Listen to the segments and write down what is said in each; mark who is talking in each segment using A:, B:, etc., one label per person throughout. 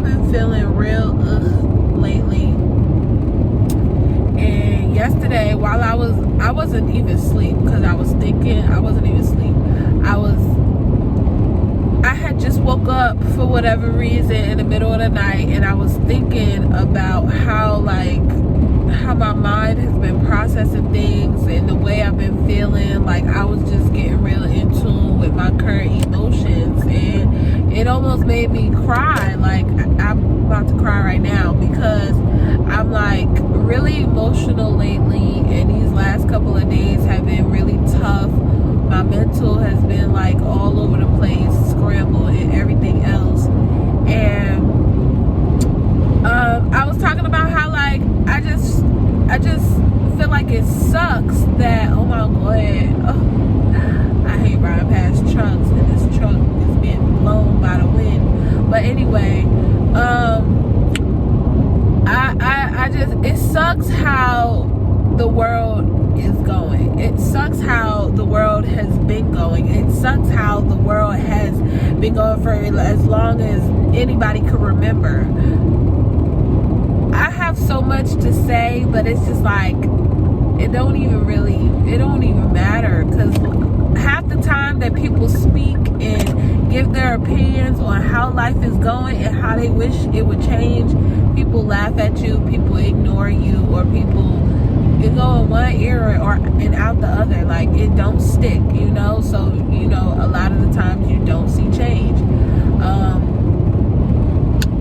A: been feeling real lately. And yesterday, while I wasn't even asleep because I was thinking. I wasn't even asleep. I had just woke up for whatever reason in the middle of the night, and I was thinking about how my mind has been processing things and the way I've been feeling. Like, I was just getting real in tune with my current emotions, and it almost made me cry. Like, I'm about to cry right now because I'm like really emotional lately, and these last couple of days have been really tough. My mental has been like all over the place, scrambled and everything else. And I was talking about how like I just feel like it sucks that, oh my god, I hate riding past trucks, and this truck is being blown by the wind. But anyway, it sucks how the world is going. It sucks how the world has been going. It sucks how the world has been going for as long as anybody can remember. I have so much to say, but it's just like it don't even matter, because half the time that people speak and give their opinions on how life is going and how they wish it would change, people laugh at you, people ignore you, or people, it go in one ear or and out the other. Like, it don't stick, so a lot of the times you don't see change.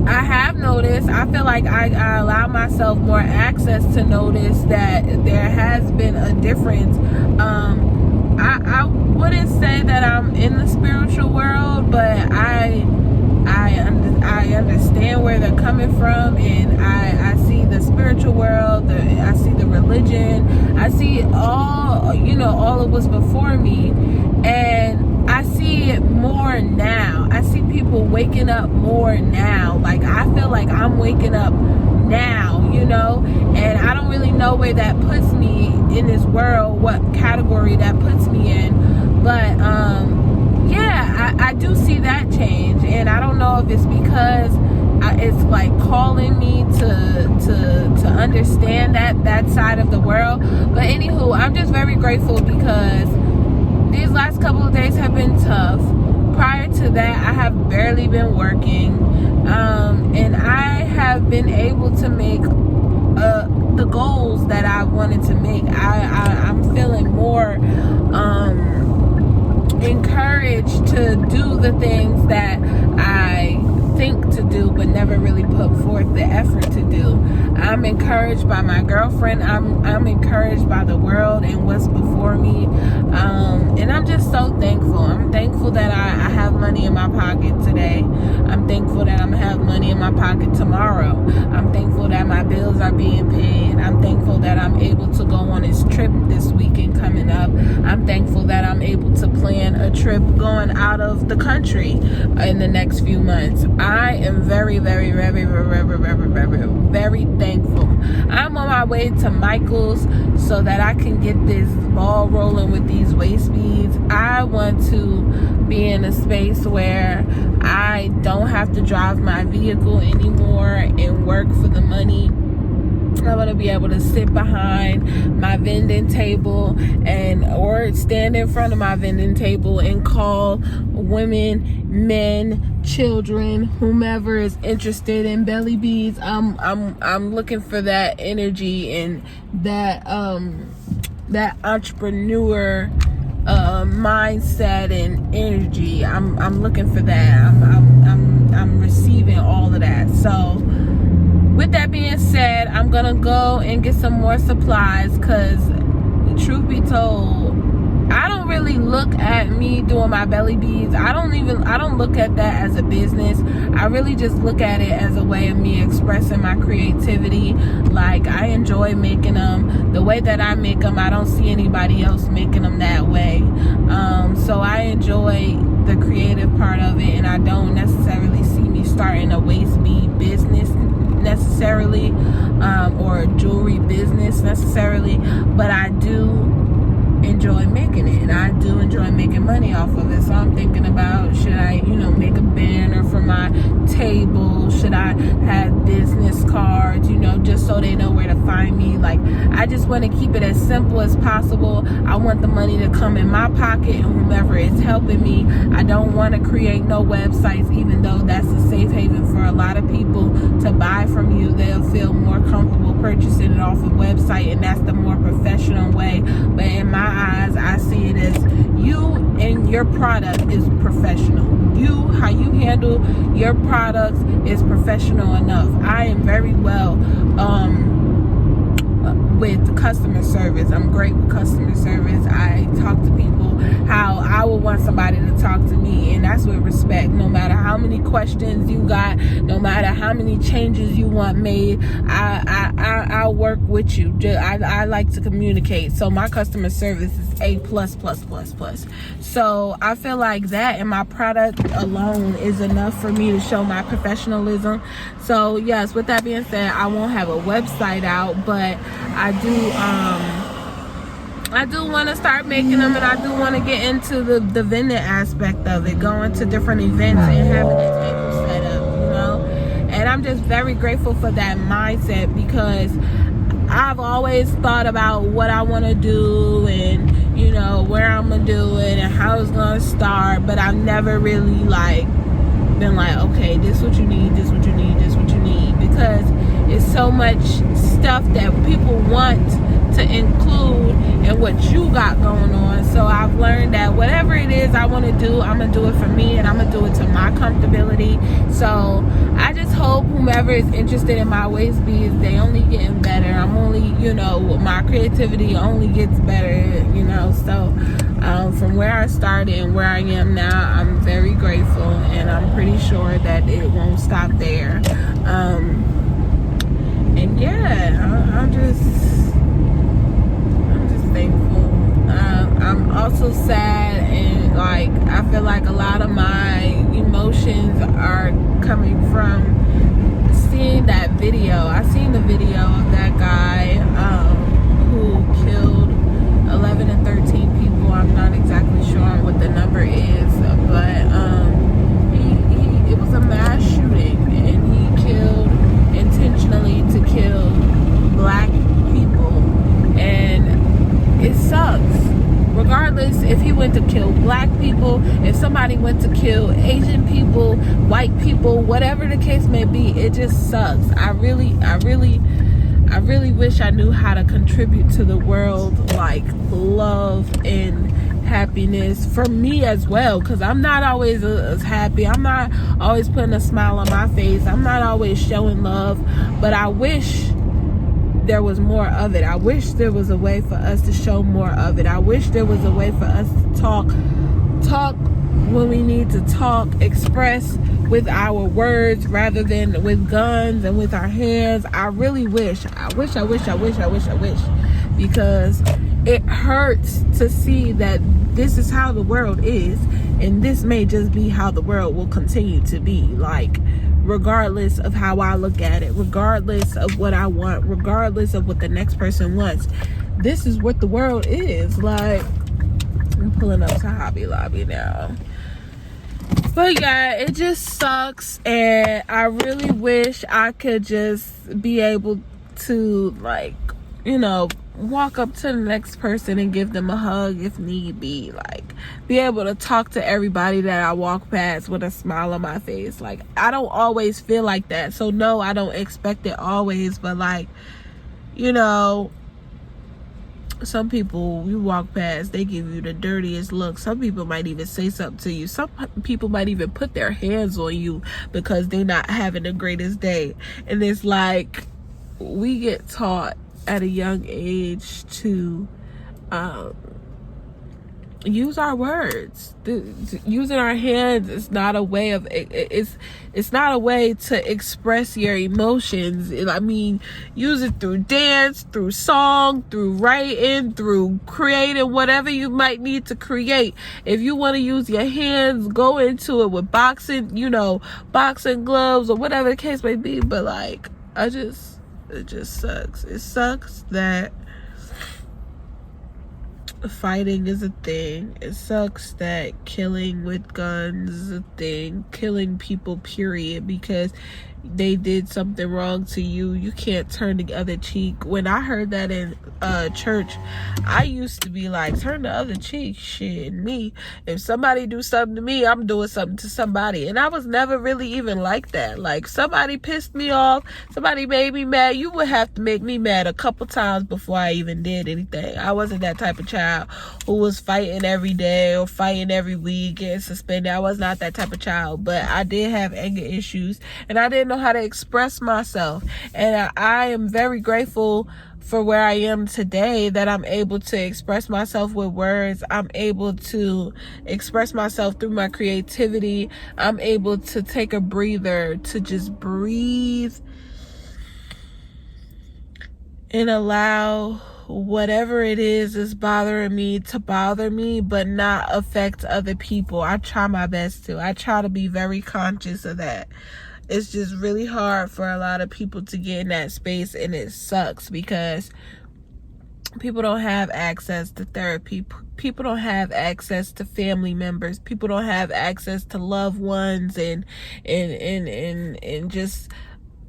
A: I have noticed, I feel like I allow myself more access to notice that there has been a difference. I wouldn't say that I'm in the spiritual world, but I understand where they're coming from, and I see the spiritual world, I see the religion, I see all of what's before me, and I see it more now. I see people waking up more now. Like, I feel like I'm waking up now, and I don't really know where that puts me in this world, what category that puts me in, but I do see that change, and I don't know if it's because it's like calling me to understand that side of the world. But anywho, I'm just very grateful because these last couple of days have been tough. Prior to that, I have barely been working, and I have been able to make the goals that I wanted to make. I'm feeling more encouraged to do the things that I think to do but never really put forth the effort to do. I'm encouraged by my girlfriend. I'm encouraged by the world and what's before me, and I'm just so thankful. I'm thankful that I have money in my pocket today. I'm thankful that I'm gonna have money in my pocket tomorrow. I'm thankful that my bills are being paid. I'm thankful that I'm able to go on this trip this weekend coming up. I'm thankful that I'm able to plan a trip going out of the country in the next few months. I am very, very, very, very, very, very, very, very thankful. I'm on my way to Michael's so that I can get this ball rolling with these waist beads. I want to be in a space where I don't have to drive my vehicle anymore and work for the money. I want to be able to sit behind my vending table or stand in front of my vending table and call women, men, children, whomever is interested in belly beads. I'm looking for that energy and that entrepreneur mindset and energy. I'm looking for that. I'm receiving all of that. So with that being said, I'm gonna go and get some more supplies, because truth be told, I don't really look at me doing my belly beads. I don't look at that as a business. I really just look at it as a way of me expressing my creativity. Like, I enjoy making them the way that I make them. I don't see anybody else making them that way. So I enjoy the creative part of it, and I don't necessarily see me starting a waist bead business necessarily, or a jewelry business necessarily, but I do enjoy making it, and I do enjoy making money off of it. So I'm thinking about, should I make a banner for my table people? Should I have business cards, just so they know where to find me? Like, I just want to keep it as simple as possible. I want the money to come in my pocket and whomever is helping me. I don't want to create no websites, even though that's a safe haven for a lot of people to buy from you. They'll feel more comfortable purchasing it off a website, and that's the more professional way. But in my eyes, I see it as you and your product is professional. How you handle your products is professional enough. I am very well with customer service. I'm great with customer service. I talk to people how I would want somebody to talk to me, and that's with respect. No matter how many questions you got, no matter how many changes you want made, I'll work with you. I like to communicate, so my customer service is A++++. So I feel like that and my product alone is enough for me to show my professionalism. So yes, with that being said, I won't have a website out, but I do want to start making them, and I do want to get into the vending aspect of it, going to different events and having a table set up, and I'm just very grateful for that mindset, because I've always thought about what I want to do and where I'm gonna do it and how it's gonna start, but I've never really been like, okay, this what you need, this what you need, this what you need, because it's so much stuff that people want to include in what you got going on. So I've learned that whatever it is I want to do, I'm gonna do it for me, and I'm gonna do it to my comfortability. So I just hope whomever is interested in my waist beads, they only getting better. I'm only, my creativity only gets better, so from where I started and where I am now, I'm very grateful, and I'm pretty sure that it won't stop there. And yeah, I'm just thankful. I'm also sad, and I feel like a lot of my emotions are coming from seeing that video. I seen the video of that guy who killed 11 and 13 people. I'm not exactly sure what the number is, but it was a mass shooting, and he killed intentionally to kill black people, and it sucks. Regardless if he went to kill black people, if somebody went to kill Asian people, white people, whatever the case may be, it just sucks. I really wish I knew how to contribute to the world, like love and happiness for me as well, because I'm not always as happy. I'm not always putting a smile on my face. I'm not always showing love, but I wish there was more of it. I wish there was a way for us to show more of it. I wish there was a way for us to talk when we need to talk, express with our words rather than with guns and with our hands. I really wish, because it hurts to see that this is how the world is, and this may just be how the world will continue to be, regardless of how I look at it, regardless of what I want, regardless of what the next person wants. This is what the world is. I'm pulling up to Hobby Lobby now. But yeah, it just sucks, and I really wish I could just be able to walk up to the next person and give them a hug if need be, be able to talk to everybody that I walk past with a smile on my face. I don't always feel like that, so no, I don't expect it always, but some people you walk past, they give you the dirtiest look. Some people might even say something to you. Some people might even put their hands on you because they're not having the greatest day. And it's we get taught at a young age to use our words. Using our hands is not a way of it's not a way to express your emotions. Use it through dance, through song, through writing, through creating whatever you might need to create. If you want to use your hands, go into it with boxing gloves or whatever the case may be. But it just sucks. It sucks that fighting is a thing. It sucks that killing with guns is a thing. Killing people, period. Because they did something wrong to you, you can't turn the other cheek. When I heard that in church, I used to be like, turn the other cheek. Shit, me, if somebody do something to me, I'm doing something to somebody. And I was never really even like that. Like, somebody pissed me off, somebody made me mad, you would have to make me mad a couple times before I even did anything. I wasn't that type of child who was fighting every day or fighting every week, getting suspended. I was not that type of child, but I did have anger issues, and I didn't know how to express myself. And I am very grateful for where I am today, that I'm able to express myself with words. I'm able to express myself through my creativity. I'm able to take a breather, to just breathe and allow whatever it is bothering me to bother me, but not affect other people. I try my best to. I try to be very conscious of that. It's just really hard for a lot of people to get in that space, and it sucks because people don't have access to therapy. People don't have access to family members. People don't have access to loved ones and just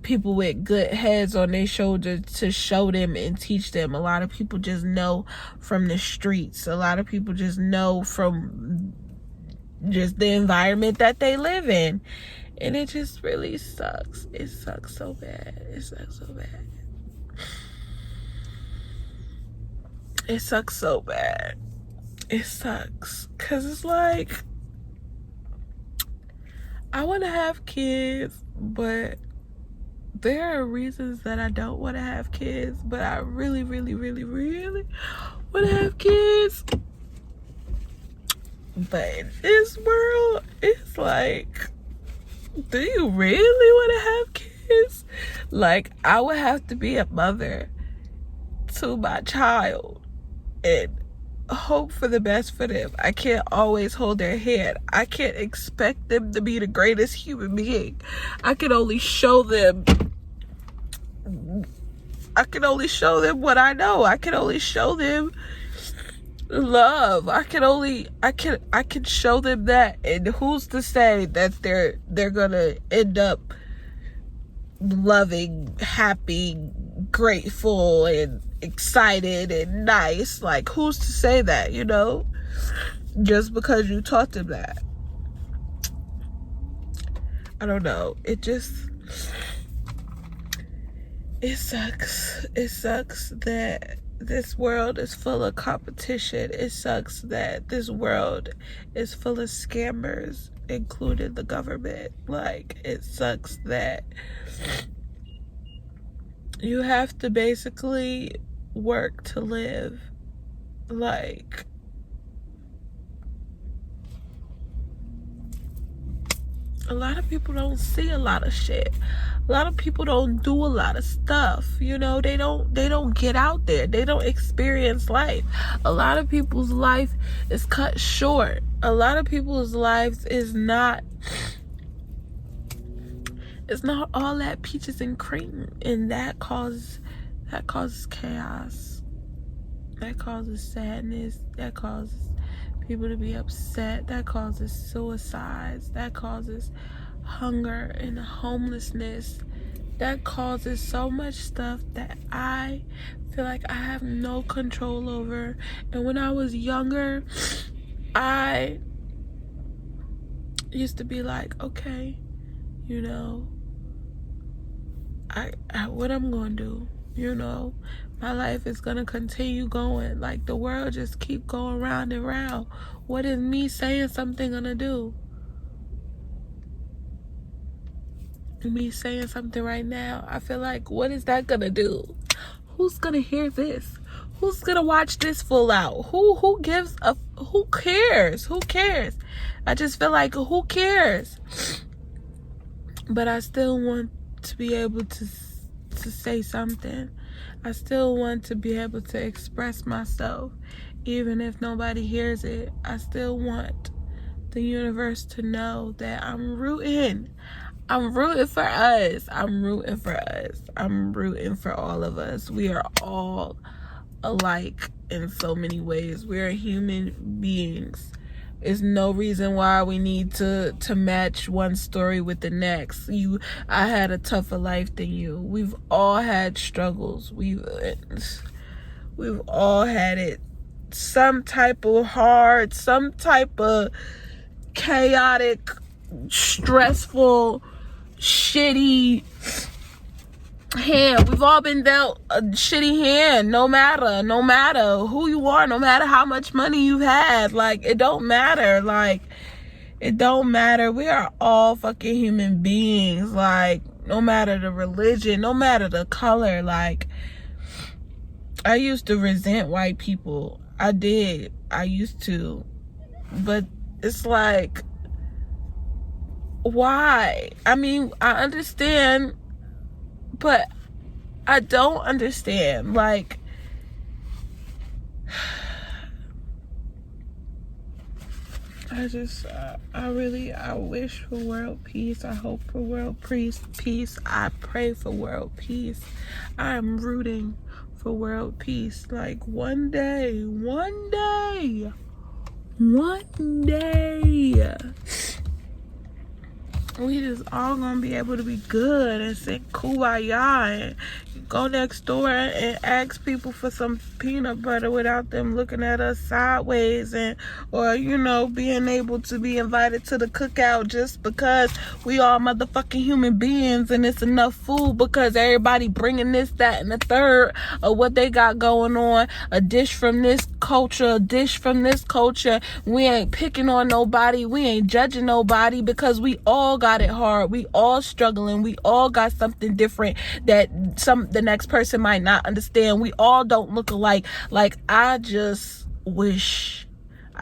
A: people with good heads on their shoulders to show them and teach them. A lot of people just know from the streets. A lot of people just know from just the environment that they live in. And it just really sucks. It sucks so bad. It sucks so bad. It sucks so bad. It sucks. Because it's like, I want to have kids, but there are reasons that I don't want to have kids. But I really, really, really, really want to have kids. But in this world, it's like, do you really want to have kids? Like, I would have to be a mother to my child and hope for the best for them. I can't always hold their hand. I can't expect them to be the greatest human being. I can only show them what I know. I can only show them love. I can show them that, and who's to say that they're gonna end up loving, happy, grateful, and excited and nice? Like, who's to say that, you know? Just because you taught them that. I don't know. It sucks. It sucks that this world is full of competition. It sucks that this world is full of scammers, including the government. Like, it sucks that you have to basically work to live. Like, a lot of people don't see a lot of shit. A lot of people don't do a lot of stuff. You know, they don't get out there. They don't experience life. A lot of people's life is cut short. A lot of people's lives is not, it's not all that peaches and cream, and that causes chaos. That causes sadness. That causes people to be upset. That causes suicides. That causes hunger and homelessness. That causes so much stuff that I feel like I have no control over. And when I was younger, I used to be like, okay, you know, I what I'm gonna do, you know, my life is gonna continue going. Like, the world just keep going round and round. What is me saying something gonna do? Me saying something right now, I feel like, what is that gonna do? Who's gonna hear this? Who's gonna watch this full out? Who cares? Who cares? I just feel like, who cares? But I still want to be able to say something. I still want to be able to express myself, even if nobody hears it. I still want the universe to know that I'm rooting. I'm rooting for us. I'm rooting for us. I'm rooting for all of us. We are all alike in so many ways. We are human beings. It's no reason why we need to match one story with the next. I had a tougher life than you. We've all had struggles. We've all had it. Some type of hard, some type of chaotic, stressful, shitty hand. We've all been dealt a shitty hand, no matter who you are, no matter how much money you've had. Like, it don't matter. Like, it don't matter. We are all fucking human beings. Like, no matter the religion, no matter the color. Like, I used to resent white people. I did. I used to. But it's like, why? I mean, I understand, but I don't understand. Like, I wish for world peace. I hope for world peace. I pray for world peace. I'm rooting for world peace. Like, one day, we just all gonna be able to be good and sing kumbaya and go next door and ask people for some peanut butter without them looking at us sideways, or being able to be invited to the cookout just because we all motherfucking human beings and it's enough food because everybody bringing this, that, and the third of what they got going on. A dish from this culture, a dish from this culture. We ain't picking on nobody. We ain't judging nobody because we all got it hard. We all struggling. We all got something different that the next person might not understand. We all don't look alike. Like, I wish, I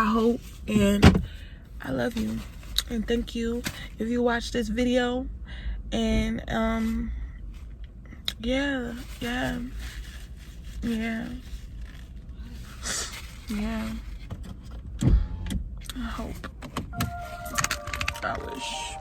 A: hope, and I love you. And thank you if you watch this video. And, yeah. I hope. I wish.